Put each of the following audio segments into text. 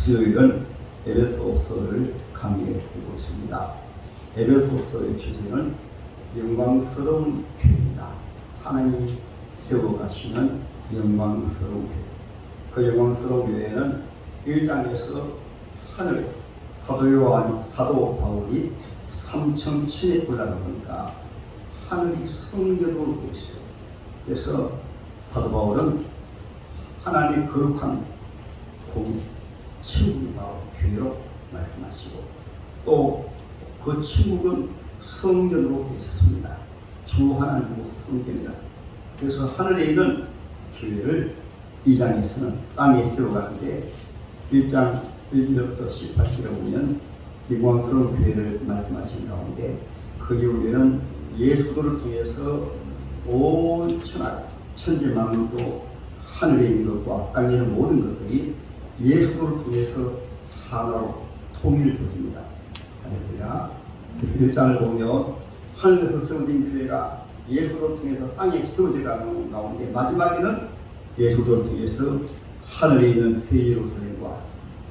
수요일은 에베소서를 강의해 드리고 있습니다. 에베소서의 주제는 영광스러운 교회입니다. 하나님이 세워가시는 영광스러운 교회. 그 영광스러운 교회는 1장에서 하늘 사도 바울이 3층 천에 올라가니까 하늘이 성전으로 되어 있어요. 그래서 사도 바울은 하나님의 거룩한 천국이 바로 교회로 말씀하시고 또 그 천국은 성전으로 되어 있었습니다. 주 하나님의 성전이라. 그래서 하늘에 있는 교회를 2장에서는 땅에 세워가는데 1장 1절부터 18절에 보면 영광스러운 교회를 말씀하신 가운데 그 이후에는 예수도를 통해서 온 천하 천지 만물도 하늘에 있는 것과 땅에 있는 모든 것들이 예수도를 통해서 하나로 통일되어집니다. 할렐루야. 그래서 1장을 보면 하늘에서 세워진 교회가 예수도를 통해서 땅에 세워져가는 가운데 마지막에는 예수도를 통해서 하늘에 있는 새 예루살렘과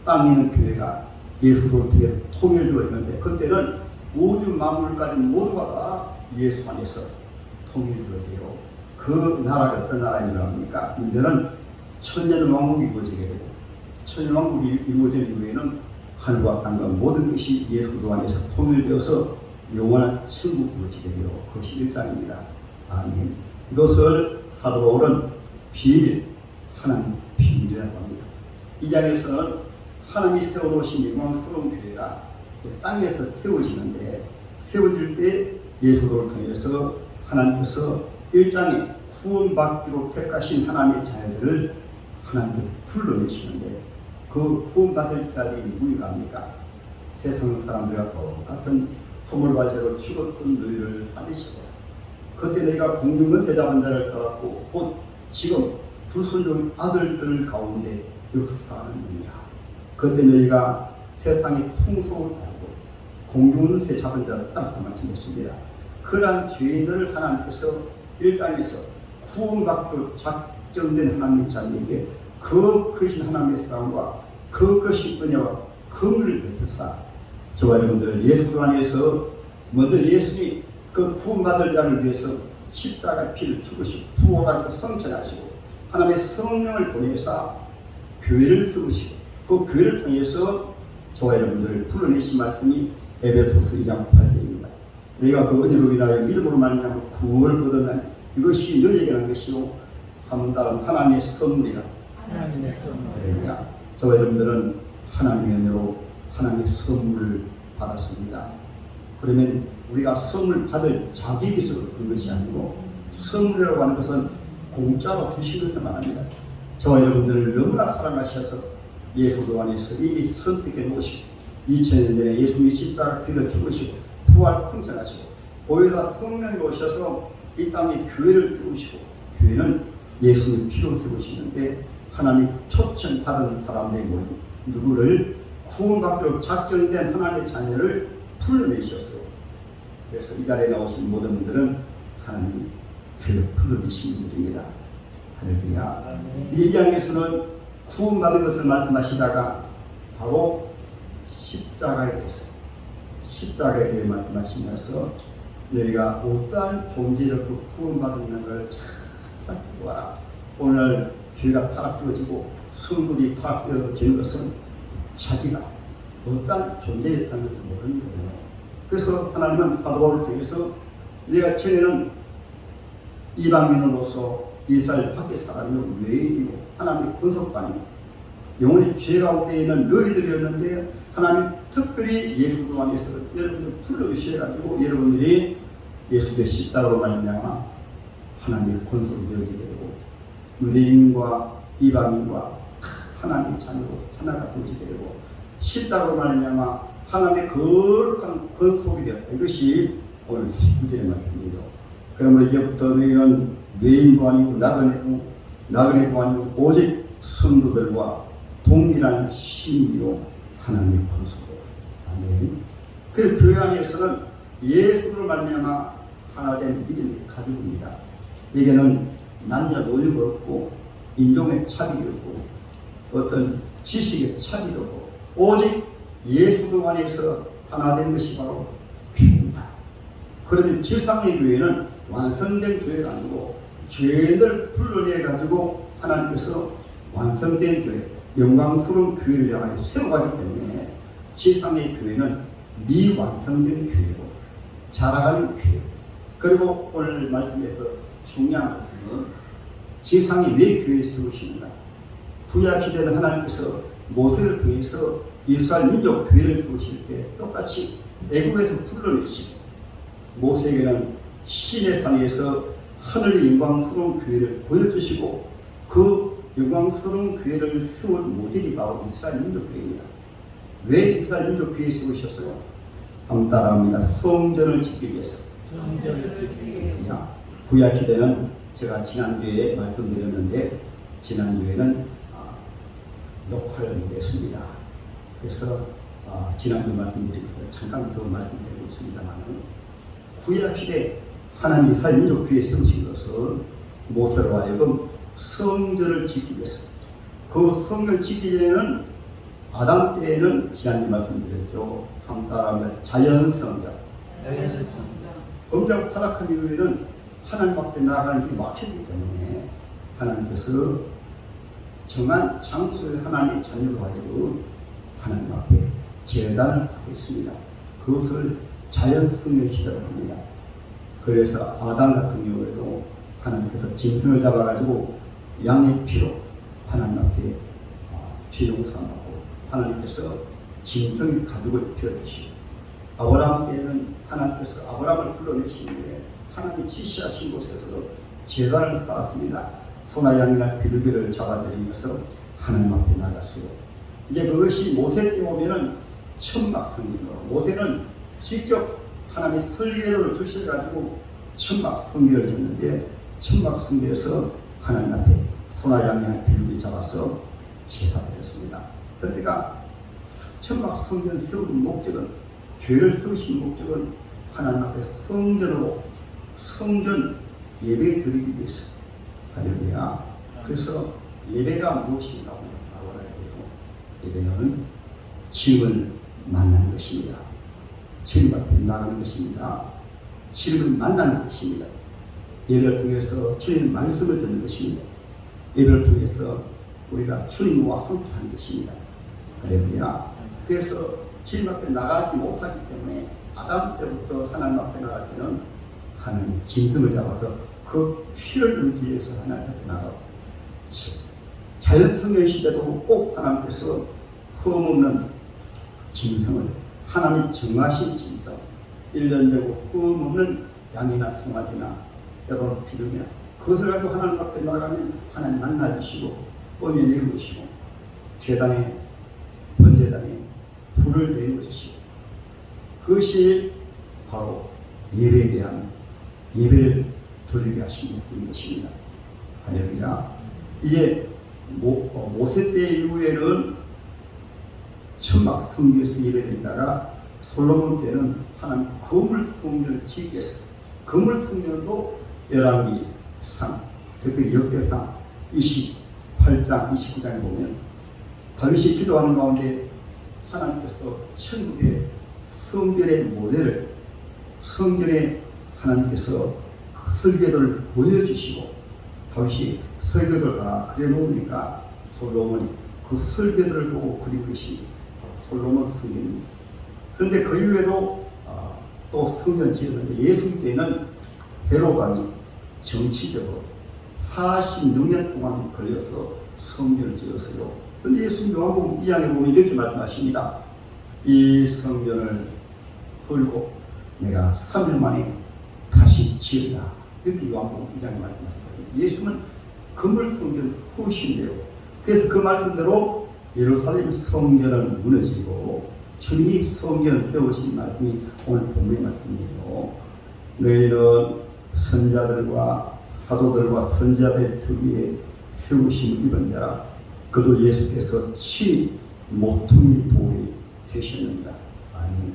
땅에 있는 교회가 예수도를 통해서 통일되어 있는데 그때는 우주 만물까지 모두가 다 예수 안에서 통일되어져요. 그 나라가 어떤 나라이라고 합니까? 문제는 천년왕국이 이루어지게 되고 천년왕국이 이루어진 이후에는 하늘과 땅과 모든 것이 예수도 안에서 통일되어서 영원한 천국이 이루어지게 되고 그것이 1장입니다. 아멘. 이것을 사도 바울은 비밀, 하나님 비밀이라고 합니다. 2장에서는 하나님이 세워놓으신 영광스러운 교회가 땅에서 세워지는데 세워질 때 예수도를 통해서 하나님께서 1장에 구원받기로 택하신 하나님의 자녀들을 하나님께서 불러내시는데 그 구원받을 자들이 누구인가 합니까? 세상 사람들과 똑같은 허물과 죄로 죽었던 너희를 살리시고 그때 너희가 공중은세 잡은 자를 따랐고 곧 지금 불순종 아들들 가운데 역사하는 일이라. 그때 너희가 세상의 풍속을 따르고 공중은세 잡은 자를 따랐다 말씀했습니다. 그러한 죄인들을 하나님께서 1장에서 구원받기로 작정된 하나님의 자녀에게 그 크신 하나님의 사랑과 그 크신 은혜와 긍휼을 베푸사 저와 여러분들 예수도 안에서 먼저 예수님이 그 구원받을 자를 위해서 십자가 피를 죽으시고 부어가지고 성천하시고 하나님의 성령을 보내사 교회를 세우시고 그 교회를 통해서 저와 여러분들을 불러내신 말씀이 에베소서 2장 8절입니다. 너희가 그 은혜로 인하여 믿음으로 말미암아 구원을 얻었나니 이것이 너희에게 난 것이요 한번 따른 하나님의 선물이라. 하나님의 선물. 저와 여러분들은 하나님의 은혜로 하나님의 선물을 받았습니다. 그러면 우리가 선물 받을 자격이 있어서 그런 것이 아니고 선물이라고 하는 것은 공짜로 주신 것을 말합니다. 저와 여러분들을 너무나 사랑하셔서 예수도 안에서 이미 선택해 놓으시고 2000년 전에 예수님이 십자가 피를 죽으시고 부활 성천하시고 보혜사 성령이 오셔서 이 땅에 교회를 세우시고 교회는 예수의 피로 세우시는데 하나님이 초청받은 사람들이 누구를 구원받기로 작정된 하나님의 자녀를 불러내셨어요. 그래서 이 자리에 나오신 모든 분들은 하나님이 교회를 불러내신 분들입니다. 할렐루야. 이 2장에서는 구원받은 것을 말씀하시다가 바로 십자가에 대해 말씀하시면서 너희가 어떠한 존재로서 구원받는 걸 잘 살펴보아라. 오늘 교회가 타락되어지고 성도들이 타락되어지는 것은 자기가 어떠한 존재였다는 것을 모르는 거예요. 그래서 하나님은 사도 바울을 통해서 내가 전에는 이방인으로서 이스라엘 밖의 사람이요 외인이고 하나님의 권속도 아니고 영원히 죄 가운데 있는 너희들이었는데 하나님 특별히 예수도 안에서 여러분들 불러주셔가지고 여러분들이 예수의 십자가로 말미암아 하나님의 권속이 되어지게 되고 유대인과 이방인과 하나님의 자녀로 하나가 되어지게 되고 십자가로 말미암아 하나님의 거룩한 권속이 되었다. 이것이 오늘 19절의 말씀이죠. 그러므로 이제부터 너희는 외인도 아니고 나그네도 아니고 오직 성도들과 동일한 신비로 하나님의 권속으로. 아멘. 그래서 교회 안에서는 예수를 말미암아 하나된 믿음이 가족입니다. 여기는 남녀노소가 없고 인종의 차별이 없고 어떤 지식의 차비로고 오직 예수 안에서 하나 된 것이 바로 교회입니다. 그러면 지상의 교회는 완성된 교회가 아니고 죄인들 불러내 가지고 하나님께서 완성된 교회, 영광스러운 교회를 향하여 세워가기 때문에 지상의 교회는 미완성된 교회고 자라가는 교회. 그리고 오늘 말씀에서 중요한 것은 지상에 왜 교회를 세우시는가? 구약 시대는 하나님께서 모세를 통해서 이스라엘 민족 교회를 세우실 때 똑같이 애굽에서 불러내시고 모세에게는 시내 산에서 하늘의 영광스러운 교회를 보여주시고 그 영광스러운 교회를 세운 모델이 바로 이스라엘 민족 교회입니다. 왜 이스라엘 민족 교회에 세우셨어요? 한번 따라합니다. 성전을 짓기 위해서. 구약 시대는 제가 지난주에 말씀드렸는데 지난주에는 녹화를 못했습니다. 그래서 지난주 말씀드리면서 잠깐 더 말씀드리고 있습니다만 구약 시대 하나님 이스라엘 민족 교회에 세우신 것은 모세로 하여금 성전을 짓기 위해서. 그 성전을 짓기 전에는 아담 때에는 지난주 말씀드렸죠. 한번 따라합니다. 자연성전. 범죄하고 타락한 이후에는 하나님 앞에 나가는 길이 막혔기 때문에 하나님께서 정한 장소에 하나님의 자녀로 하여금 하나님 앞에 제단을 쌓겠습니다. 그것을 자연성전 시대라고 합니다. 그래서 아담 같은 경우에도 하나님께서 짐승을 잡아가지고 양의 피로 하나님 앞에 죄 용서하고 하나님께서 짐승 가죽을 펴주시고 아브라함 때에는 하나님께서 아브라함을 불러내시는데 하나님이 지시하신 곳에서 제단을 쌓았습니다. 소나 양이나 비둘기를 잡아들이면서 하나님 앞에 나갔어요. 이제 그것이 모세 때 오면은 천막 성전으로 모세는 직접 하나님의 설계도를 주셔가지고 천막 성전을 짓는데 천막 성전에서 하나님 앞에 소나 양이나 비둘기 잡아서 제사드렸습니다. 그러니까 천막 성전 세우는 목적은 죄를 세우신 목적은 하나님 앞에 성전으로 성전 예배 드리기 위해서. 할렐루야. 그래서 예배가 무엇인가 알아야 되고 예배는 주님을 만나는 것입니다. 주님 앞에 나가는 것입니다. 주님을 만나는 것입니다. 예배를 통해서 주님의 말씀을 듣는 것입니다. 예배를 통해서 우리가 주님과 함께하는 것입니다. 할렐루야. 그래서 주님 앞에 나가지 못하기 때문에 아담 때부터 하나님 앞에 나갈 때는 하나님이 짐승을 잡아서 그 피를 의지해서 하나님 앞에 나가고 자연성경 시대도 꼭 하나님께서 흠없는 짐승을 하나님 정하신 짐승 1년 되고 흠없는 양이나 송아지나 여러분 비둘기나 그것을 가지고 하나님 앞에 나가면 하나님 만나주시고 보면 읽으시고 제단에 번제단에 불을 내려주시고 그것이 바로 예배에 대한 예배를 드리게 하신 목적인 것입니다. 할렐루야. 이제 모세 때 이후에는 천막 성전에서 예배드리다가 솔로몬 때는 하나님 거물 성전을 짓기 위해서 거물 성전도 열왕기상 특별히 역대상 28장 29장에 보면 다윗이 기도하는 가운데 하나님께서 천국의 성전의 모델을 성전에 하나님께서 그 설계도를 보여주시고 다윗이 설계도를 다 그려놓으니까 솔로몬이 그 설계도를 보고 그린 것이 솔로몬 성전입니다. 그런데 그 이후에도 또 성전 지었는데 예수님 때는 헤로담이 정치적으로 46년 동안 걸려서 성전을 지었어요. 그런데 예수님 요한복음 2장에 보면 이렇게 말씀하십니다. 이 성전을 헐고 내가 3일 만에 다시 지으라. 이렇게 요한복음 2장에 말씀하셨거든요. 예수는 건물 성전 후신데요. 그래서 그 말씀대로 예루살렘 성전은 무너지고 주님이 성전 세우신 말씀이 오늘 본문의 말씀이에요. 너희는 선자들과 사도들과 선지자들의 터 위에 세우심을 입은 자라. 그도 예수께서 친히 모퉁이 돌이 되셨느니라. 아니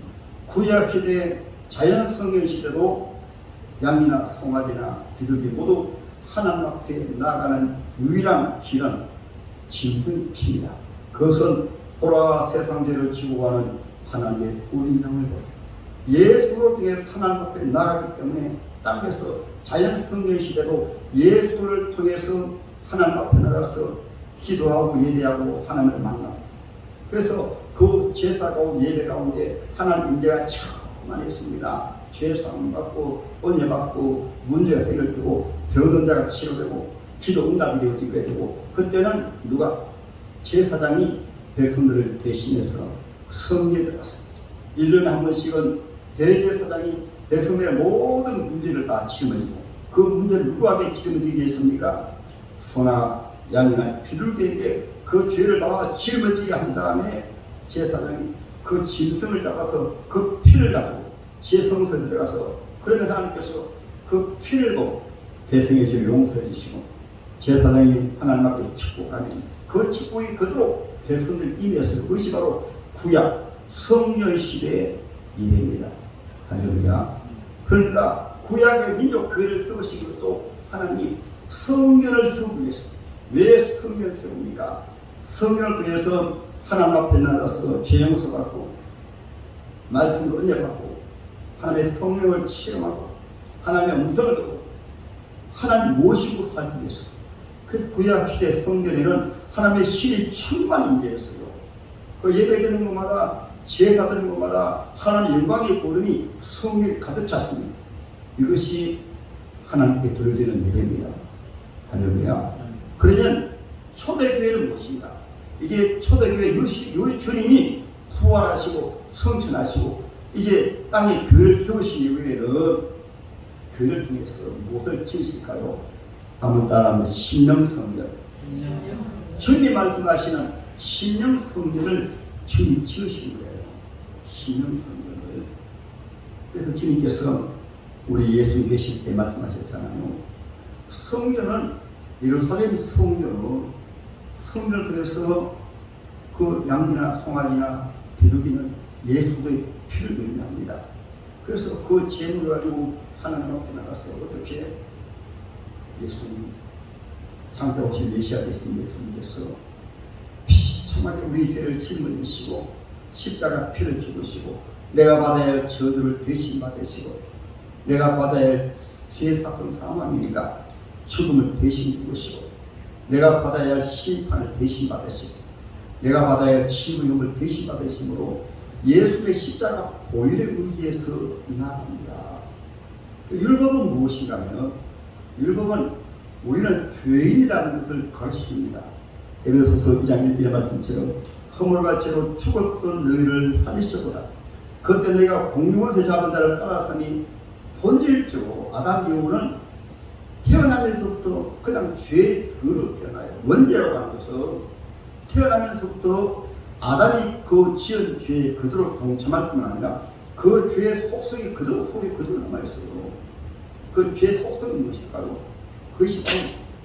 구약시대 자연성경 시대도 양이나 송아지나 비둘기 모두 하나님 앞에 나가는 유일한 길은 짐승의 피입니다. 그 그것은 보라 세상 죄를 지고 가는 하나님의 운명을 예수를 통해 하나님 앞에 나가기 때문에 땅에서 자연 성경 시대도 예수를 통해서 하나님 앞에 나가서 기도하고 예배하고 하나님을 만나고, 그래서 그 제사 가운데 예배 가운데 하나님 임재가 충만히 있습니다. 죄 사함 받고 은혜 받고 문제가 해결되고 병든 자가 치료되고 기도 응답이 되어지게 되고, 그때는 누가 제사장이 백성들을 대신해서 성계에 들어갔습니다. 1년에 한 번씩은 대제사장이 백성들의 모든 문제를 다 짊어지고, 그 문제를 누구에게 짊어지겠습니까? 소나 양이나 비둘기에게 그 죄를 다 짊어지게 한 다음에 제사장이 그 짐승을 잡아서 그 피를 가지고 제성소에 들어가서, 그러면 하나님께서 그 피를 보고 백성의 죄를 용서해 주시고 제사장이 하나님 앞에 축복하면 그 축복이 그대로 백성들 임했어요. 그것이 바로 구약 성령 시대의 일입니다. 할렐루야. 그러니까 구약의 민족 교회를 세우시기 위해서도 하나님이 성전을 세우기 위해서. 왜 성전을 세웁니까? 성전을 통해서 하나님 앞에 나가서 죄 용서 받고 말씀으로 은혜 받고 하나님의 성령을 체험하고 하나님의 음성을 듣고 하나님 모시고 살기 위해서. 그래서 구약 시대 성전에는 하나님의 신이 충만히 임재했어요. 그 예배드리는 곳마다 제사 드리는 곳마다 하나님의 영광의 보름이 성전에 가득 찼습니다. 이것이 하나님께 드려지는 예배입니다. 할렐루야. 그러면 초대교회는 무엇인가? 이제 초대교회 주님이 부활하시고 성천하시고 이제 땅에 교회를 세우신 이후에는 교회를 통해서 무엇을 지으실까요? 한번 따라하면 신령성전. 주님이 말씀하시는 신령성전을 주님이 지으신 거예요. 신령성전을. 그래서 주님께서 우리 예수 계실 때 말씀하셨잖아요. 성전은 예루살렘 성전을 통해서 그 양이나 송아지나 비둘기는 예수의 피를 의미합니다. 그래서 그 제물을 가지고 하나님 앞에 나가서 어떻게 예수님 창조하신 메시아 되신 예수님께서 비참하게 우리 죄를 짊어지시고 십자가 피를 죽으시고 내가 받아야 할 저주를 대신 받으시고 내가 받아야 할 죄의 삭성 사망이니까 죽음을 대신 죽으시고 내가 받아야 할 심판을 대신 받으시고 내가 받아야 할 치유임을 대신 받으심으로 예수의 십자가 보혈에 의지해서 나갑니다. 율법은 무엇인가면 율법은 우리는 죄인이라는 것을 가르쳐줍니다. 에베소서 2장 1절의 말씀처럼 허물과 죄로 죽었던 너희를 살리셔보다 그때 너희가 공중에서 잡은 자를 따랐으니 본질적으로 아담 이후는 태어나면서부터 그냥 죄의 덜로 태어나요. 원죄라고 하는 것은 태어나면서부터 아담이 그 지은 죄에 그대로 동참할 뿐만 아니라 그 죄의 속성이 그대로 속에 그대로 남아있어요. 그 죄의 속성이 무엇일까요? 그것이 바로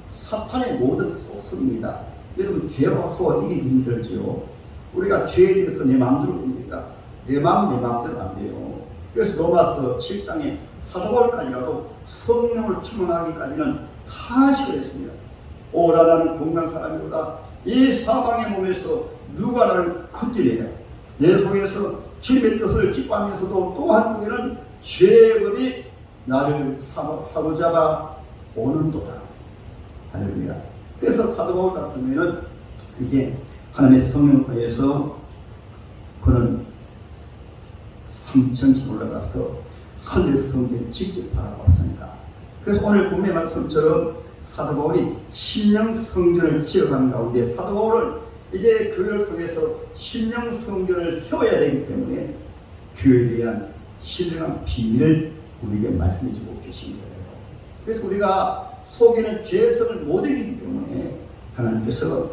사탄의 모든 속성입니다. 여러분 죄와 소와 이기기 힘들죠. 우리가 죄에 대해서 내 마음대로 됩니까? 내 마음대로 안 돼요. 그래서 로마서 7장에 사도 바울까지라도 성령을 충만하기까지는 탄식을 했습니다. 오라 나는 건강한 사람이로다. 이 사망의 몸에서 누가 나를 건지리냐. 내 속에서 주님의 뜻을 기뻐하면서도 또 한국에는 죄의 법이 나를 사로잡아 오는도다. 할렐루야. 그래서 사도 바울 같은 경우에는 이제 하나님의 성령을 통해서 그는 3층씩 올라가서 하늘 성전을 직접 바라봤으니까. 그래서 오늘 본문의 말씀처럼 사도 바울이 신령 성전을 지어가는 가운데 사도 바울은 이제 교회를 통해서 신령 성전을 세워야 되기 때문에 교회에 대한 신령한 비밀을 우리에게 말씀해 주고 계신 거예요. 그래서 우리가 속에는 죄성을 못 이기기 때문에 하나님께서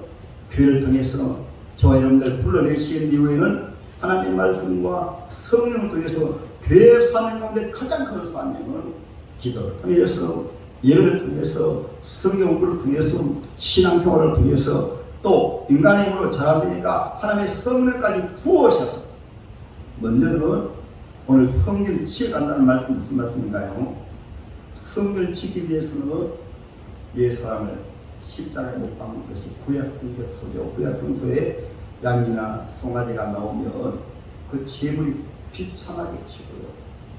교회를 통해서 저와 여러분들 불러내신 이후에는 하나님의 말씀과 성령을 통해서 교회 사명 가운데 가장 큰 사명은 기도를 통해서 예배를 통해서 성경 공부를 통해서 신앙생활을 통해서 또 인간의 힘으로 잘 안 되니까 하나님의 성령까지 부어셔서 먼저는 오늘 성전을 지어간다는 말씀 무슨 말씀인가요? 성전을 짓기 위해서는 옛사람을 십자가에 못 박는 것이 구약 성서죠. 구약 성서에 양이나 송아지가 나오면 그 재물이 비참하게 치고요.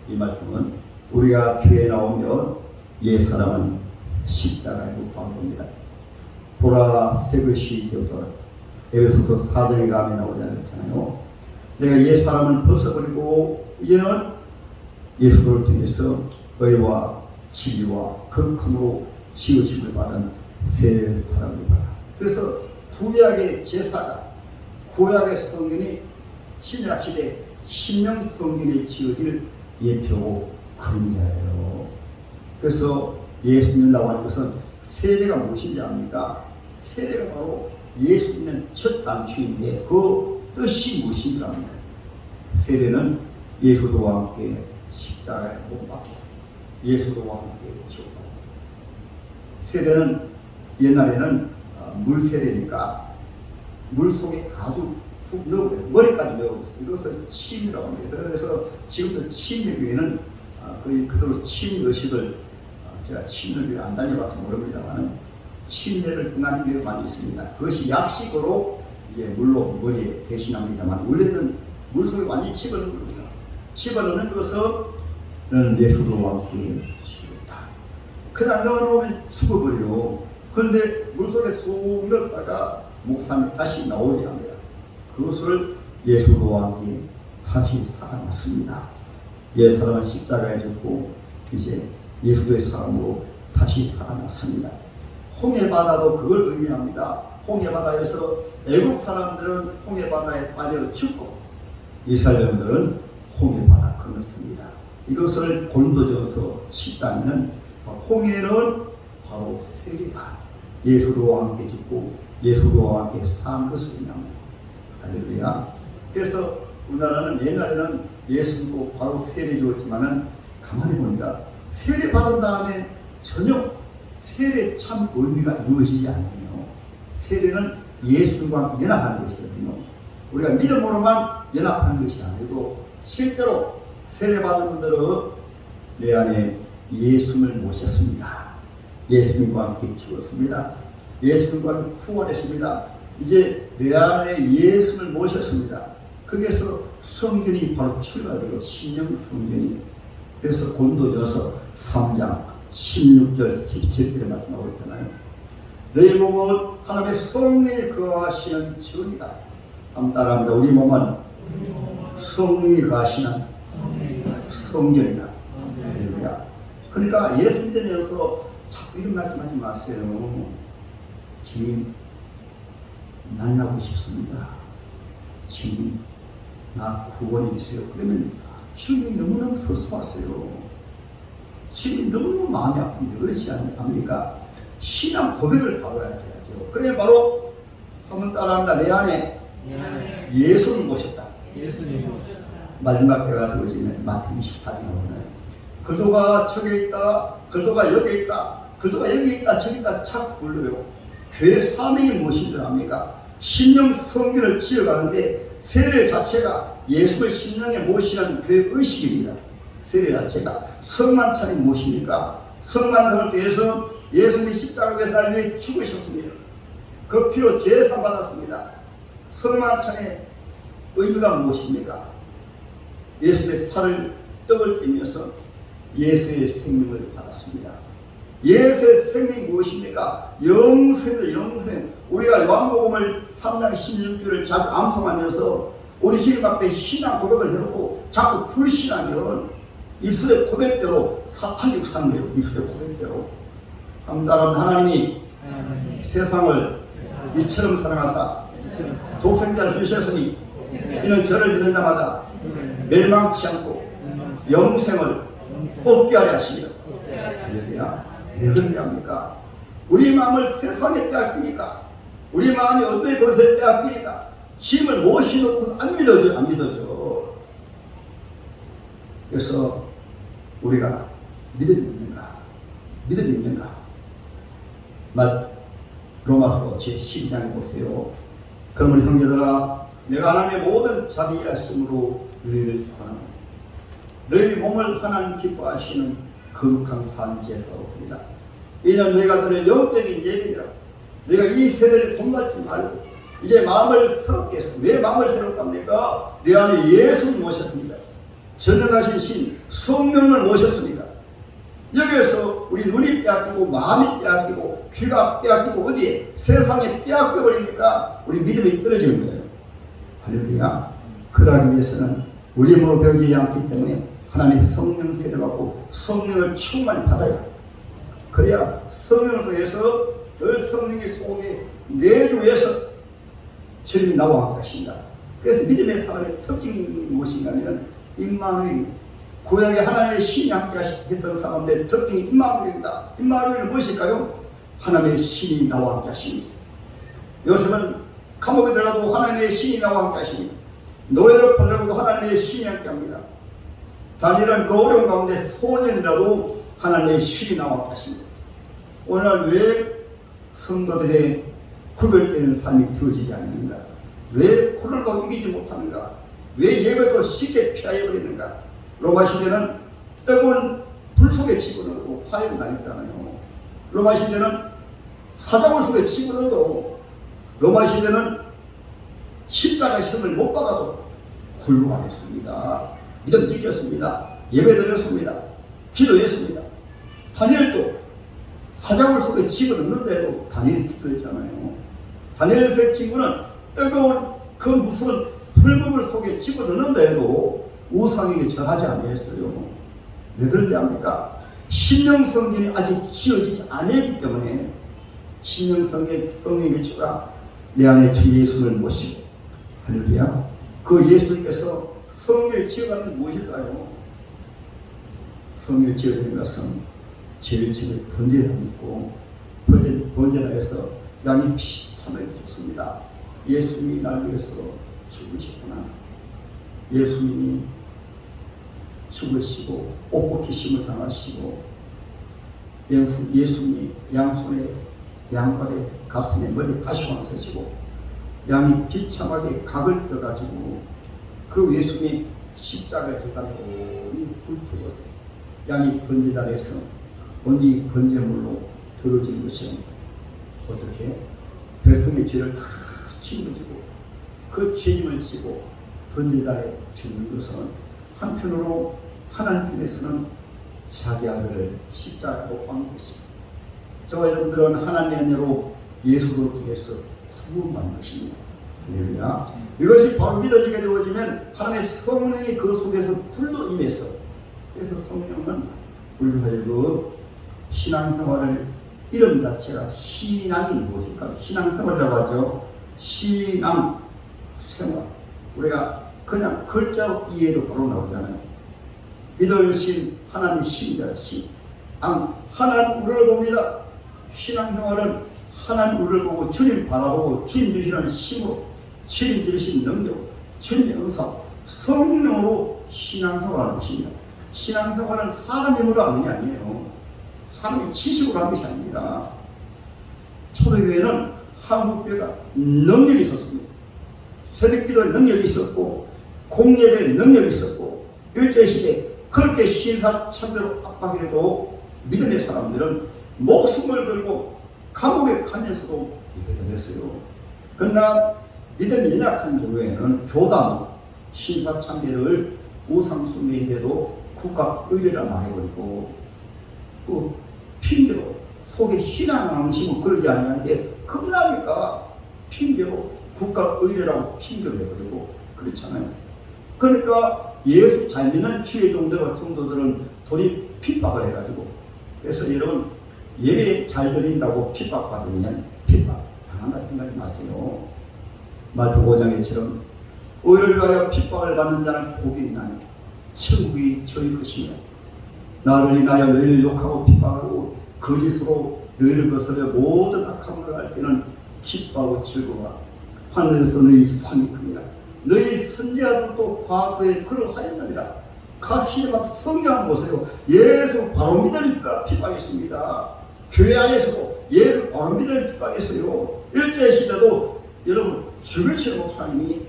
이 말씀은 우리가 교회에 나오면 옛사람은 십자가에 못 박습니다. 보라 새 것이 되었다. 에베소서 4장에 가면 나오지 않았잖아요. 내가 옛사람을 벗어버리고 이제는 예수를 통해서 의와 진리와 극함으로 지으심을 받은 새 사람이다. 그래서 구약의 제사가 구약의 성경이 신약 시대 신명 성경에 지어질 예표고 그림자예요. 그래서 예수 믿는다고 하는 것은 세례가 무엇인지 압니까? 세례가 바로 예수 믿는 첫 단추인데 그 뜻이 무엇인지 압니다. 세례는 예수도와 함께 십자가에 못 박고 예수도와 함께 죽고, 세례는 옛날에는 물세례니까 물 속에 아주 푹 넣어버려요. 머리까지 넣어버렸어요. 이것을 침이라고 합니다. 그래서 지금도 침의 교회는 거의 그대로 침 의식을, 제가 침을 교회 안 다녀봐서 모릅니다만 침례를 응하는 교회가 많이 있습니다. 그것이 약식으로 이제 물로 머리에 대신합니다만 원래는 물 속에 완전히 집어넣는 겁니다. 집어넣는 것은 예수로 함께 죽었다. 그냥 넣어놓으면 죽어버려요. 그런데 물속에 쑥 넣었다가 목삼에 다시 나오게 합니다. 그것을 예수로 함께 다시 살아났습니다. 옛사람은 십자가에 죽고 이제 예수의 사람으로 다시 살아났습니다. 홍해바다도 그걸 의미합니다. 홍해바다에서 애국 사람들은 홍해바다에 빠져 죽고 이스라엘 백성들은 홍해바다 건넜습니다. 이것을 고린도전서 10장에는 홍해는 바로 세례다. 예수도 함께 죽고 예수도 함께 산 것을 의미합니다. 할렐루야. 그래서 우리나라는 옛날에는 예수 믿고 바로 세례 주었지만은 가만히 보니까 세례 받은 다음에 전혀 세례 참 의미가 이루어지지 않거든요. 세례는 예수님과 함께 연합하는 것이거든요. 우리가 믿음으로만 연합하는 것이 아니고 실제로 세례 받은 분들은 내 안에 예수님을 모셨습니다. 예수님과 함께 죽었습니다. 예수님과 함께 부활했습니다. 이제 내 안에 예수님을 모셨습니다. 거기에서 성경이 바로 출발되고 신명 성경이, 그래서 고린도전서 3장 16절 17절에 말씀하고 있잖아요. 너희 몸은 하나님의 성령이 거하시는 전이다. 한번 따라합니다. 우리 몸은 성령이 거하시는 성전이다. 그러니까 예수 믿으면서 자꾸 이런 말씀하지 마세요. 주님 만나고 싶습니다. 주님 나 구원해 주세요. 그러면 주님이 너무너무 섭섭하세요. 주님 너무너무 마음이 아픈데 그렇지 않습니까? 신앙 고백을 바로 해야죠. 그래 바로 한번 따라합니다. 내 안에 예수를 모셨다. 마지막 때가 되어지면 마태복음 24장에 나오잖아요. 글도가 저기 있다, 글도가 여기 있다, 글도가 여기 있다, 저기 있다 자꾸 불러요. 교회 사명이 무엇인 줄 압니까? 신령 성전을 지어가는데 세례 자체가 예수를 신령에 모시는 교회 의식입니다. 세례 자체가 성만찬이 무엇입니까? 성만찬을 통해서 예수님이 십자가에 달려 죽으셨습니다. 그 피로 죄상 받았습니다. 성만찬의 의미가 무엇입니까? 예수의 살을 떡을 떼면서 예수의 생명을 받았습니다. 예수의 생명이 무엇입니까? 영생이다. 영생. 우리가 요한복음을 3장 16절을 자주 암송하면서 우리 주님 앞에 신앙 고백을 해놓고 자꾸 불신하면 입술의 고백대로 사탄이 사는 거예요. 입술의 고백대로. 따라합니다. 하나님이 세상을 이처럼 사랑하사 독생자를 주셨으니 이는 저를 믿는 자마다 멸망치 않고 영생을 얻게 하려 하십니다. 할렐루야. 왜 그러냐합니까? 우리 마음을 세상에 빼앗기니까, 우리 마음이 어둠의 것을 빼앗기니까 주님을 모시놓고 안 믿어져, 안 믿어져. 그래서 우리가 믿음이 있는가? 믿음이 있는가? 로마서 제12장에 보세요. 그러므로 형제들아, 내가 하나님의 모든 자비하심으로 너희를 권하노니 너희 몸을 하나님 기뻐하시는 거룩한 산제사로 드리라. 이는 너희가 들을 영적인 예배니라. 너희가 이 세대를 본받지 말고 이제 마음을 새롭게 했어. 왜 마음을 새롭게 합니까? 내 안에 예수를 모셨습니다. 전능하신 신 성령을 모셨습니다. 여기에서 우리 눈이 빼앗기고 마음이 빼앗기고 귀가 빼앗기고 어디에 세상에 빼앗겨 버리니까 우리 믿음이 떨어지는 거예요. 할렐루야. 그러기 위해서는 우리 힘으로 되어지지 않기 때문에 하나님의 성령 세례를 받고 성령을 충만히 받아요. 그래야 성령을 통해서 늘 성령의 속에 내주에서 주님이 나와 함께 하신다. 그래서 믿음의 사람의 특징이 무엇인가 하면 임마누엘, 구약에 하나님의 신이 함께 했던 사람들의 특징이 임마누엘입니다. 임마누엘은 무엇일까요? 하나님의 신이 나와 함께 하십니다. 요셉은 감옥에 들어가도 하나님의 신이 나와 함께 하시니, 노예로 팔려고도 하나님의 신이 함께 합니다. 다니엘은 그 어려운 가운데 소년이라도 하나님의 신이 나와 함께 하십니다. 오늘날 왜 성도들의 구별되는 삶이 되어지지 않는가? 왜 코로나도 이기지 못하는가? 왜 예배도 쉽게 피하여버리는가? 로마 시대는 뜨거운 불 속에 집어넣어도 화염이 나있잖아요. 로마 시대는 사자굴 속에 집어넣어도, 로마 시대는 십자가 시험을 못 박아도 굴복하겠습니다. 믿음 지켰습니다. 예배 드렸습니다. 기도했습니다. 다니엘도 사자굴 속에 집어넣는데도 다니엘 기도했잖아요. 다니엘의 친구는 뜨거운 그 무서운 불금을 속에 집어넣는데도 우상에게 절하지 아니했어요. 왜 그런지 압니까? 신령성전이 아직 지어지지 않았기 때문에 신령성전의 주가 내 안에 주 예수를 모시고, 할렐루야, 그 예수님께서 성전을 지어가는 무엇일까요? 성전을 지어지는 것은 죄를 지을 번제를 믿고 번제를 해서 양이 피 참을 죽습니다. 예수님이 날 위해서 죽으셨구나. 예수님이 죽으시고 옷 벗기심을 당하시고 예수님이 양손에 양발에 가슴에 머리에 가시관 쓰시고 양이 비참하게 각을 떠가지고 그 예수님이 십자가에서 달고 불붙었어요. 양이 번제단에서 온전히 번제물로 들어진 것처럼 어떻게 백성의 죄를 다 짊어지고 그 죄짐을 지고 번제단에 죽는 것은 한편으로 하나님께서는 자기 아들을 십자가로 온 것입니다. 저와 여러분들은 하나님의 은혜로 예수를 통해서 구원받는 것입니다. 할렐루야. 이것이 바로 믿어지게 되어지면 하나님의 성령이 그 속에서 불러 임해서, 그래서 성령은 우리로 하여금 신앙생활을, 이름 자체가 신앙이 무엇일까? 신앙생활이라고 하죠. 신앙생활. 우리가 그냥 글자로 이해도 바로 나오잖아요. 믿을 신, 하나님 신이다. 신. 하나님 우리를 봅니다. 신앙생활은 하나님 우리를 보고 주님 바라보고 주님 주시는 힘으로, 주님 주신 능력, 주님의 은사, 성령으로 신앙생활하는 것입니다. 신앙생활은 사람 힘으로 하는 게 아니에요. 사람의 지식으로 하는 것이 아닙니다. 초대교회는 한국교회가 능력이 있었습니다. 새벽기도에 능력이 있었고 공예배에 능력이 있었고 일제시대에 그렇게 신사참배로 압박해도 믿음의 사람들은 목숨을 걸고 감옥에 가면서도 예배를 했어요. 그러나 믿음이 연약한 교회는 교단도 신사참배를 우상숭배인데도 국가 의례라 말해버리고 그 핑계로 속에 신앙심은 그러지 않았는데 겁나니까 핑계로 국가 의례라고 핑계를 내버리고 그렇잖아요. 그러니까 예수 잘 믿는 주의 종들과 성도들은 돈이 핍박을 해가지고, 그래서 여러분 예배 잘 드린다고 핍박받으면 핍박 당한다 생각하지 마세요. 마태복음 5장에처럼 의를 위하여 핍박을 받는 자는 복이 나니 천국이 저희 것이며, 나를 인하여 너희를 욕하고 핍박하고 거짓으로 너희를 거스려 모든 악함을 할 때는 기뻐하고 즐거워 하늘에서 너희 상이 큽니다. 너희 선지자들도 과거에 그를 하였느니라. 각 시대마다 성경을 보세요. 예수 바로 믿으니까 핍박했습니다. 교회 안에서도 예수 바로 믿으니까 핍박했어요. 일제시대도 여러분 주일철 목사님이,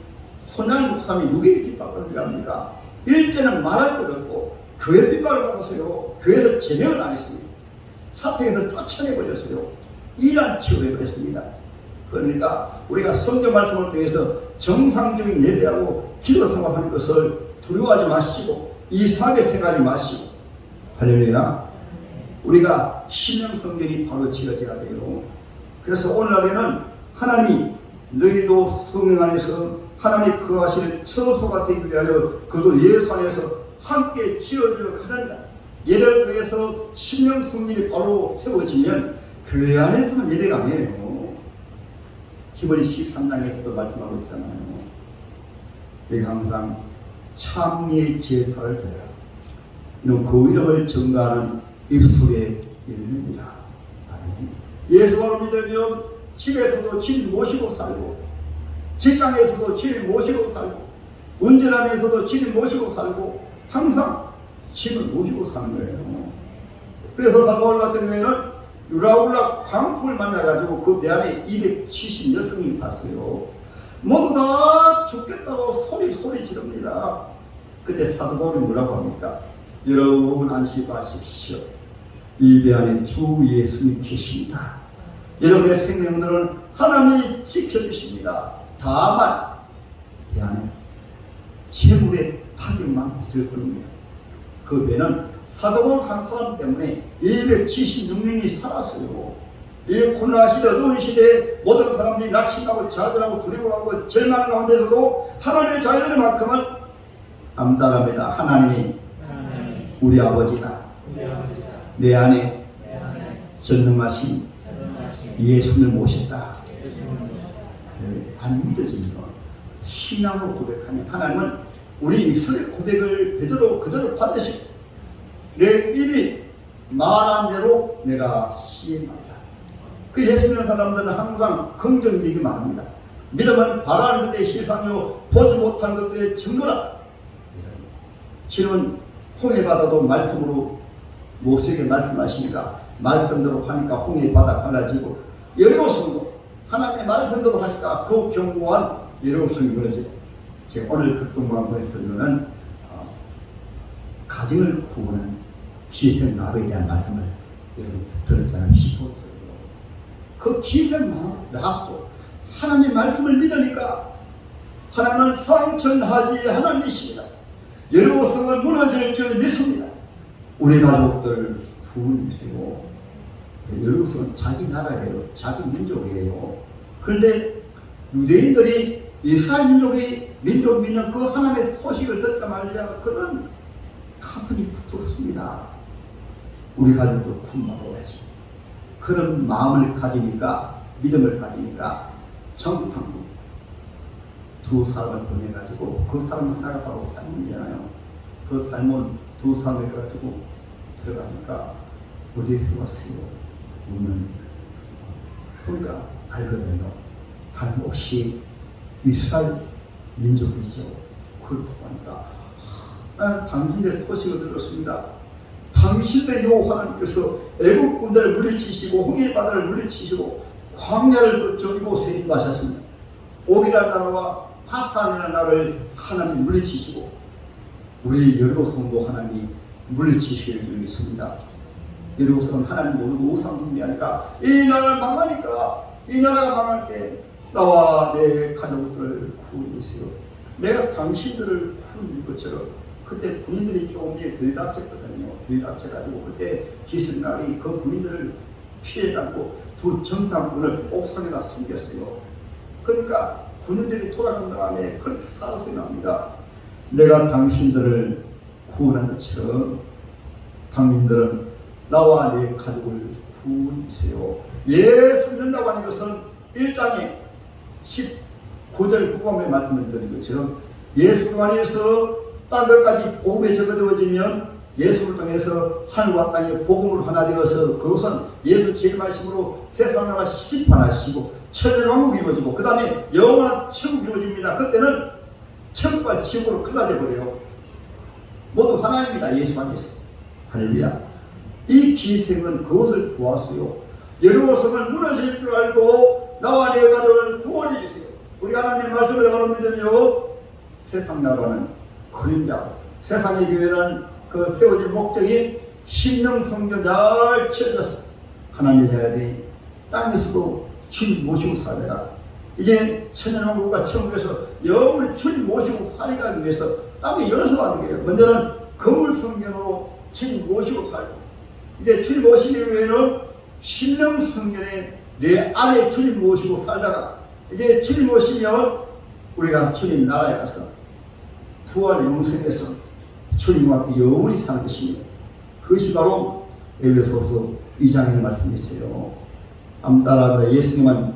손양 목사님이 누구에게 핍박을 합니까? 일제는 말할 것 없고 교회 핍박을 받았어요. 교회에서 제명을 안 했습니다. 사택에서 쫓아내버렸어요. 이란 치유해버렸습니다. 그러니까 우리가 성경 말씀을 통해서 정상적인 예배하고 기도 생활하는 것을 두려워하지 마시고 이상하게 생각하지 마시고, 할렐루야, 우리가 신명성결이 바로 지어져야 돼요. 그래서 오늘날에는 하나님이 너희도 성령 안에서 하나님 거하실 처소가 되기 위하여 그도 예수 안에서 함께 지어져 가느니라. 예배를 통해서 신명성결이 바로 세워지면 교회 안에서는 예배가 아니에요. 히브리 13장에서도 말씀하고 있잖아요. 내가 항상 참의 제사를 드려라. 이는 그 이름을 증거하는 입술의 열매니라. 아멘. 예수를 믿으면 집에서도 주님 모시고 살고, 직장에서도 주님 모시고 살고, 운전하면서도 주님 모시고 살고, 항상 주님을 모시고 사는 거예요. 그래서 사도 바울 같은 경우에는 유라굴라 광풍을 만나가지고 그 배 안에 270여성이 탔어요. 모두 다 죽겠다고 소리 지릅니다. 그때 사도 바울이 뭐라고 합니까? 여러분 안심하십시오. 이 배 안에 주 예수님이 계십니다. 여러분의 생명들은 하나님이 지켜주십니다. 다만 배 안에 재물의 타격만 있을 겁니다. 그 배는 사도 바울 한 사람 때문에 276명이 살았어요. 이 코로나 시대, 어두운 시대에 모든 사람들이 낙심하고 좌절하고 두려워하고 절망하는 가운데서도 하나님의 자녀들만큼은 암달합니다. 하나님이 우리 아버지다. 내 안에 전능하신 예수를 모셨다. 안 믿어집니다. 신앙으로 고백하면 하나님은 우리 입술의 고백을 그대로 받으시고 내 입이 말한 대로 내가 시행합니다. 그 예수 믿는 사람들은 항상 긍정적이게 말합니다. 믿음은 바라는 것에 실상이요 보지 못하는 것들의 증거라. 지금은 홍해바다도 말씀으로 모세에게 말씀하시니까 말씀대로 하니까 홍해바다 갈라지고, 여리고성도 하나님의 말씀대로 하니까 그 견고한 여리고성이 그러죠. 제가 오늘 극동방송에서는 가정을 구원한 기생납에 대한 말씀을 여러분 들었잖아요. 15절. 그 기생납도 하나님의 말씀을 믿으니까 하나님은 성천하지 하나님이십니다. 여리고성은 무너질 줄 믿습니다. 우리 가족들 구원이시고, 여리고성은 자기 나라예요. 자기 민족이에요. 그런데 유대인들이 이스라엘 민족 믿는 그 하나님의 소식을 듣자마자 그는 가슴이 부풀었습니다. 우리 가족도 구원받아야지. 그런 마음을 가지니까, 믿음을 가지니까 정탐부 두 사람을 보내가지고, 그 사람 하나가 바로 살몬이잖아요. 그 살몬 두 사람을 해가지고 들어가니까 어디에서 왔어요? 우는 그러니까 알거든요. 다름없이 이스라엘 민족이죠. 그렇다고 하니까 당신의 소식을 들었습니다. 당신의 여호와 하나님께서 애국 군대를 물리치시고 홍해바다를 물리치시고 광야를 거쳐 이곳에 인도하셨습니다. 옥이라는 나라와 파산이라는 나라를 하나님이 물리치시고 우리 여리고성도 하나님이 물리치실 줄 믿습니다. 여리고성은 하나님 모르고 우상 숭배하니까 이 나라를 망하니까, 이 나라가 망할 때 나와 내 가족들을 구원하세요. 내가 당신들을 구원할 것처럼. 그때 군인들이 조금 들이닥쳤거든요. 들이닥쳐가지고 그때 기생날이 그 군인들을 피해가고 두 정탐꾼을 옥상에다 숨겼어요. 그러니까 군인들이 돌아간 다음에 그렇게 하소연이 납니다. 내가 당신들을 구원한 것처럼 당신들은 나와 내 가족을 구원하세요. 예수 믿는다고 하는 것은 1장에 19절 후반에 말씀을 드린 것처럼 예수 안에서 땅 끝까지 복음에 적어두어지면 예수를 통해서 하늘과 땅의 복음을 하나 되어서 그것은 예수 재림하심으로 세상 나라 심판하시고 천년왕국이 이루어지고 그 다음에 영원한 천국이 이루어집니다. 그때는 천국과 지옥으로 갈라져 버려요. 모두 하나입니다. 예수 안에서. 할렐루야. 이 기생은 그것을 보았어요. 여리고성은 무너질 줄 알고 나와 내 가족을 구원해 주세요. 우리가 하나님의 말씀을 바로 믿으며 세상 나라는 그림자고, 세상의 교회는 그 세워진 목적이 신명성전 잘 지어져서 하나님의 자녀들이 땅에서도 주님 모시고 살다가 이제 천연왕국과 천국에서 영원히 주님 모시고 살아가기 위해서 땅에 연습하는 거예요. 먼저는 건물 성전으로 주님 모시고 살고, 이제 주님 모시기 위해는 신령 성전에 내 안에 주님 모시고 살다가, 이제 주님 모시면 우리가 주님 나라에 가서 부활의 영생에서 주님과 함께 영원히 사는 것입니다. 그것이 바로 에베소서 2장의 말씀이세요. 한번 따라합니다. 예수님은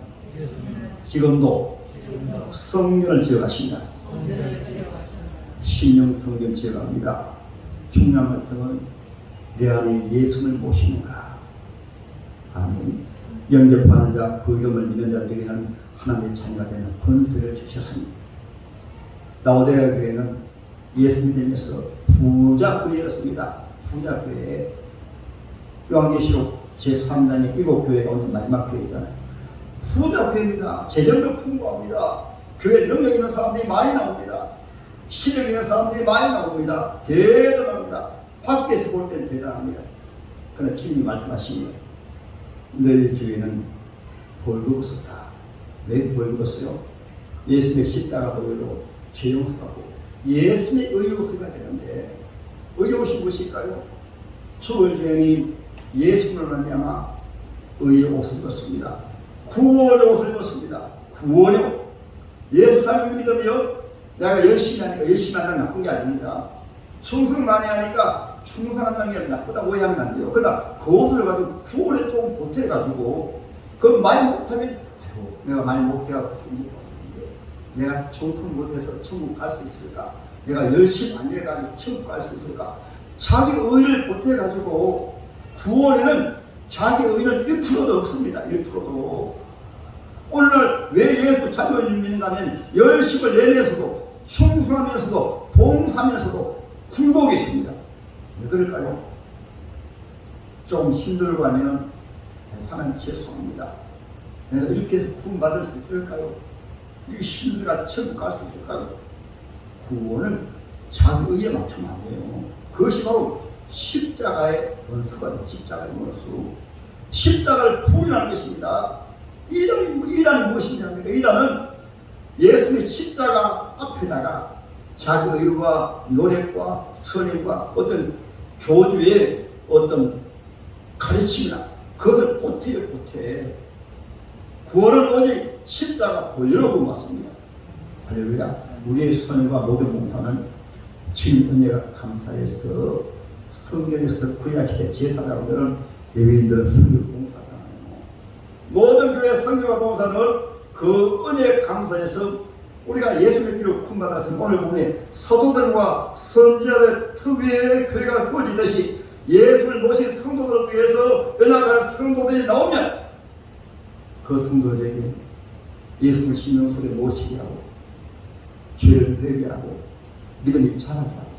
지금도 성전을 지어가신다. 신령 성전 지어갑니다. 중요한 말씀은 내 안에 예수를 모시는가. 아멘. 영접하는 자, 그 이름을 믿는 자들에게는 하나님의 자녀가 되는 권세를 주셨습니다. 라오디게아 교회는 예수 믿으면서 부자 교회였습니다. 부자 교회. 요한계시록 제3장의 7교회가 오늘 마지막 교회잖아요. 부자 교회입니다. 재정도 풍부합니다. 교회 능력 있는 사람들이 많이 나옵니다. 실력 있는 사람들이 많이 나옵니다. 대단합니다. 밖에서 볼 땐 대단합니다. 그러나 주님이 말씀하십니다. 너희 교회는 벌거벗었다. 왜 벌거벗어요? 예수님의 십자가 보혈로 죄 용서하고 예수님의 의로서가 되는데, 의로우신 무엇일까요? 주의 주행이 예수를 말미암아 의의 옷을 입었습니다. 구원의 옷을 입었습니다. 구원의 옷. 예수 삶을 믿으면 내가 열심히 하니까 열심히 한다는 나쁜 게 아닙니다. 충성 많이 하니까 충성한다는 게 나쁘다고 오해하면 안 돼요. 그러나 그 옷을 가지고 구원에 조금 보태가지고, 그 많이 못하면 아이고 내가 많이 못해가지고 내가 충성 못해서 천국 갈 수 있을까? 내가 열심히 안 해가지고 천국 갈 수 있을까? 자기 의를 보태가지고, 구원에는 자기 의는 1%도 없습니다. 1%도. 오늘날 왜 예수 자녀를 믿는가 하면 열심을 내면서도, 충성하면서도, 봉사하면서도 굴곡이 있습니다. 왜 그럴까요? 좀 힘들고 하면은 하나님 죄송합니다. 내가 이렇게 해서 구원 받을 수 있을까요? 이 힘들가 천국 갈 수 있을까요? 구원을 자기 의에 맞추면 안 돼요. 그것이 바로 십자가의 원수가 돼요. 십자가의 원수. 십자가를 부인하는 것입니다. 이단이 무엇이냐면, 이단은 예수님의 십자가 앞에다가 자기 의와 노력과 선행과 어떤 교주의 어떤 가르침이나 그것을 보태요. 보태. 구원은 오직 십자가 보혈로 맞습니다. 할렐루야. 우리의 선행과 모든 봉사는 주님 은혜가 감사해서 성경에서 구약시대 제사장들은 예배인들은 성경 봉사잖아요. 모든 교회 성경과 봉사는 그 은혜 감사해서 우리가 예수 믿기로 구원받았으면, 오늘 보면 사도들과 선지자들 특유의 교회가 세워지듯이 예수를 모신 성도들을 위해서 연합한 성도들이 나오면 그 성도들에게 예수를 신령 속에 모시게 하고 죄를 회개하고 믿음이 자라게 하고,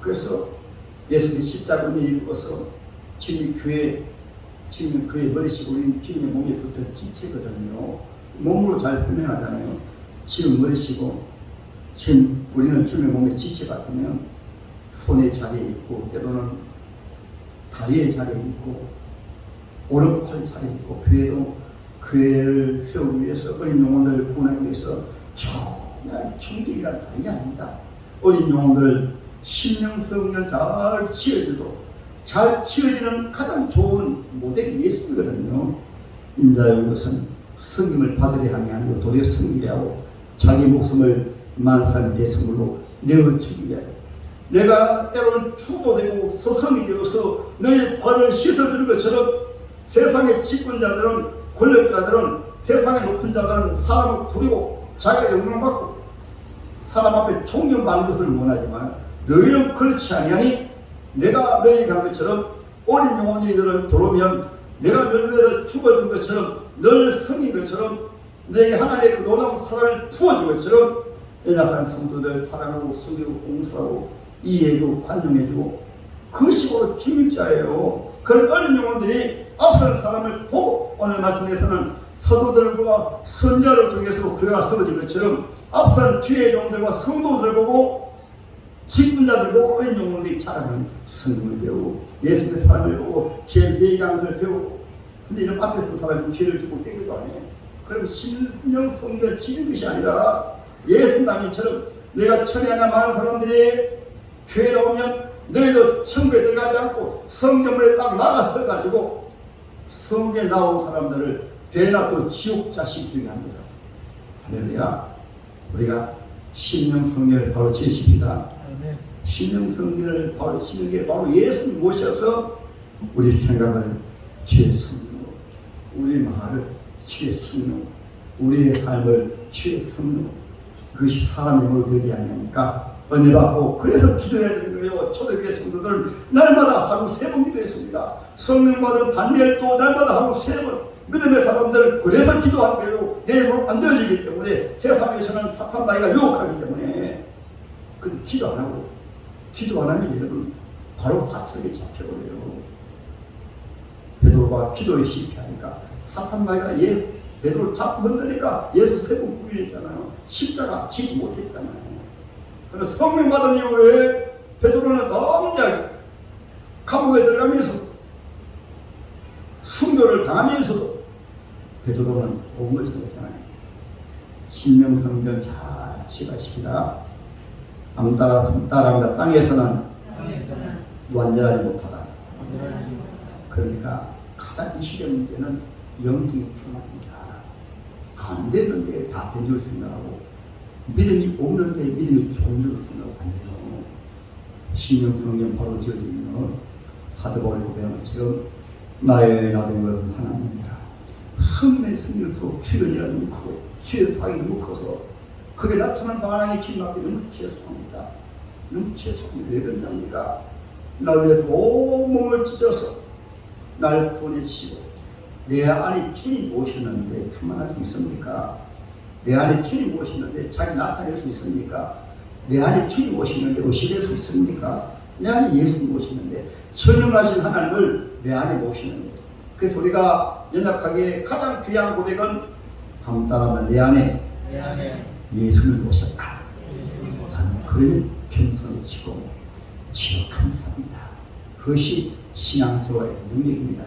그래서 예수님의 십자가 은혜 입어서 주님 교회 머리시고 우리는 주님의 몸에 붙은 지체거든요. 몸으로 잘 설명하잖아요. 지금 머리시고 지금 우리는 주님의 몸의 지체 같으면 손에 자리에 있고, 때로는 다리에 자리에 있고, 오른팔 자리에 있고, 교회를 세우기 위해서, 어린 영혼들을 구원하기 위해서 정말 충격이란 다른 게 아닙니다. 어린 영혼들을 신령성을 잘 지어주도록, 잘 지어지는 가장 좋은 모델이 예수이거든요. 인자의 것은 성김을 받으려 함이 아니고 도리어 섬기려 하고 자기 목숨을 만사의 대성물로 내어주기 위하여, 내가 때로는 추도되고 서성이 되어서 너의 발을 씻어주는 것처럼 세상의 집권자들은, 권력자들은, 세상의 높은 자들은 사람을 부리고 자기가 영광받고 사람 앞에 존경받는 것을 원하지만, 너희는 그렇지 아니하니 내가 너희에게 한 것처럼 어린 영혼이들을 돌아오면 내가 너를 위해서 죽어준 것처럼, 널 섬긴 것처럼, 너에게 하나님의 그 놀라운 사랑을 부어준 것처럼 연약한 성도들 사랑하고 섬기고 봉사하고 이해해주고 관용해주고, 그것이 바로 중직자예요. 그런 어린 영혼들이 앞선 사람을 보고, 오늘 말씀에서는 사도들과 선자를 통해서 교회가 세워진 것처럼 앞선 주의 종들과 성도들을 보고, 직분자들 보고 어린 영혼들이 자라는 성경을 배우고 예수님의 사랑을 보고 죄 회개하는 걸 배우고, 근데 이런 앞에 선 사람이 죄를 짓고 빼기도 안 해요. 그럼 신령 성경 지는 것이 아니라 예수님처럼 내가 천에 하나 많은 사람들이 교회 나오면 너희도 천국에 들어가지 않고 성경물에 딱 나갔어 가지고 성경에 나온 사람들을 죄나 또 지옥 자식 되게 합니다. 할렐루야. 우리가 신령 성경을 바로 지십시다. 신령 성경을 바로 지는 게 바로 예수님 모셔서 우리 생각을 주의 성령으로, 우리 말을 주의 성령으로, 우리의 삶을 주의 성령으로, 그것이 사람의 힘으로 되지 않으니까 은혜 받고 그래서 기도해야 되는 거예요. 초대교회 성도들 날마다 하루 3번 기도했습니다. 성령 받은 단일도 날마다 하루 3번. 믿음의 사람들 그래서 기도한 거예요. 내 힘으로 안 되어지기 때문에 세상에서는 사탄 마귀가 유혹하기 때문에. 근데 기도 안 하고 기도 안 하면 여러분 바로 사탄에게 잡혀버려요. 베드로가 기도에 실패하니까 사탄 마귀가 베드로를 잡고 흔드니까 예수 3번 부인했잖아요. 십자가 지지 못했잖아요. 그래서 성령 받은 이후에 베드로는 너무 감옥에 들어가면서 순교를 당하면서도 베드로는 복음을 전했잖아요. 신명성경 잘 시가십니다. 따라합니다. 땅에서는 완전하지 못하다. 그러니까 가장 이 시대 문제는 영적인 충만입니다. 안 되는데 다 된 줄 생각하고 믿음이 없는데 믿음이 좋은 줄 생각하고 안 돼요. 신명성경 바로 지어지면 사도 바울이 고백한 것처럼 나의 나된 것은 하나님이라. 성령의 승리일수록 주의 은혜가 너무 크고 주의 사랑이 너무 커서 그게 나타난 반항의 진압이 너무 죄송합니다. 너무 죄송합니다. 왜 그러냐니까 날 위해서 온몸을 찢어서 날 구원해주시고 내 안에 주님 모시는데 충만할 수 있습니까? 내 안에 주님 모시는데 자기 나타낼 수 있습니까? 내 안에 주님 모시는데 의식될 수 있습니까? 내 안에 예수님 모시는데 전능하신 하나님을 내 안에 모시는데. 그래서 우리가 연약하게 가장 귀한 고백은 한번 따라하면 내 안에 예수를 모셨다. 그러면 겸손해지고 지어 감사합니다. 그것이 신앙생활의 능력입니다.